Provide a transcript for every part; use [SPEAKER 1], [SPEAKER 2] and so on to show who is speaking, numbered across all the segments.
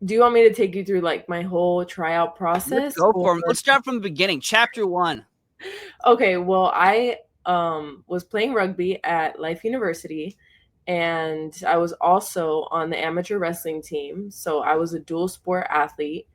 [SPEAKER 1] Do you want me to take you through like my whole tryout
[SPEAKER 2] Let's
[SPEAKER 1] process?
[SPEAKER 2] go
[SPEAKER 1] Or
[SPEAKER 2] for it. Let's start from the beginning. Chapter 1.
[SPEAKER 1] okay, well, I was playing rugby at Life University, and I was also on the amateur wrestling team. So I was a dual sport athlete.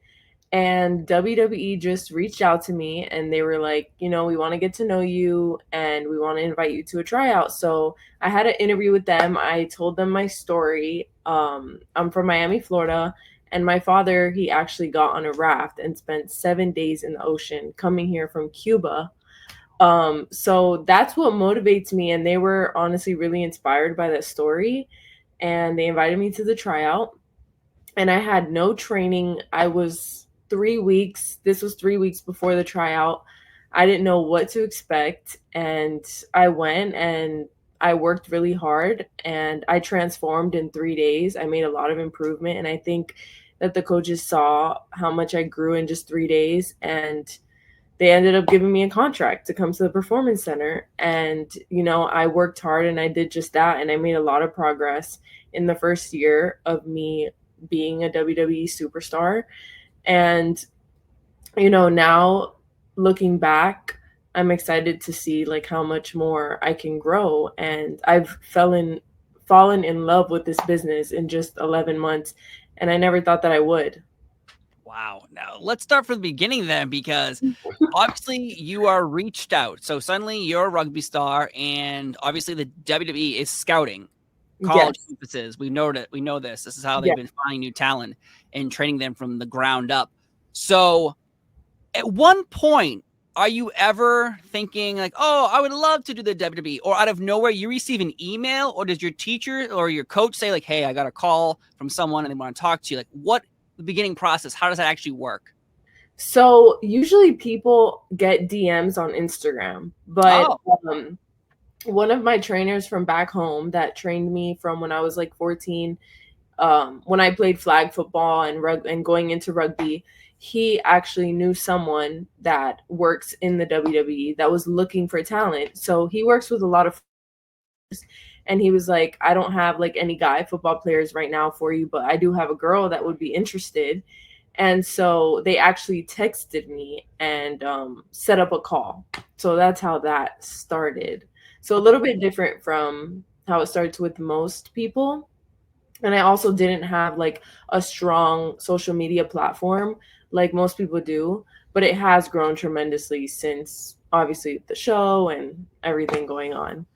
[SPEAKER 1] And WWE just reached out to me and they were like, we want to get to know you and we want to invite you to a tryout. So I had an interview with them. I told them my story. I'm from Miami, Florida, and my father, he actually got on a raft and spent 7 days in the ocean coming here from Cuba. So that's what motivates me. And they were honestly really inspired by that story. And they invited me to the tryout. And I had no training. I was 3 weeks. This was 3 weeks before the tryout. I didn't know what to expect. And I went and I worked really hard and I transformed in 3 days. I made a lot of improvement. And I think that the coaches saw how much I grew in just 3 days. And they ended up giving me a contract to come to the performance center. And I worked hard and I did just that, and I made a lot of progress in the first year of me being a WWE superstar. And now looking back, I'm excited to see like how much more I can grow, and I've fallen in love with this business in just 11 months, and I never thought that I would.
[SPEAKER 2] Wow. Now let's start from the beginning then, because obviously you are reached out. So suddenly you're a rugby star, and obviously the WWE is scouting college
[SPEAKER 1] Yes.
[SPEAKER 2] campuses. We know that. We know this. This is how they've
[SPEAKER 1] Yes.
[SPEAKER 2] been finding new talent and training them from the ground up. So at one point, are you ever thinking like, oh, I would love to do the WWE, or out of nowhere you receive an email, or does your teacher or your coach say like, hey, I got a call from someone and they want to talk to you? Like, what the beginning process? How does that actually work?
[SPEAKER 1] So usually people get DMs on Instagram, but
[SPEAKER 2] Oh,
[SPEAKER 1] um, one of my trainers from back home that trained me from when I was like 14, when I played flag football and going into rugby, he actually knew someone that works in the WWE that was looking for talent. So he works with a lot of, and he was like, I don't have like any guy football players right now for you, but I do have a girl that would be interested. And so they actually texted me and set up a call. So that's how that started. So a little bit different from how it starts with most people. And I also didn't have like a strong social media platform like most people do, but it has grown tremendously since obviously the show and everything going on.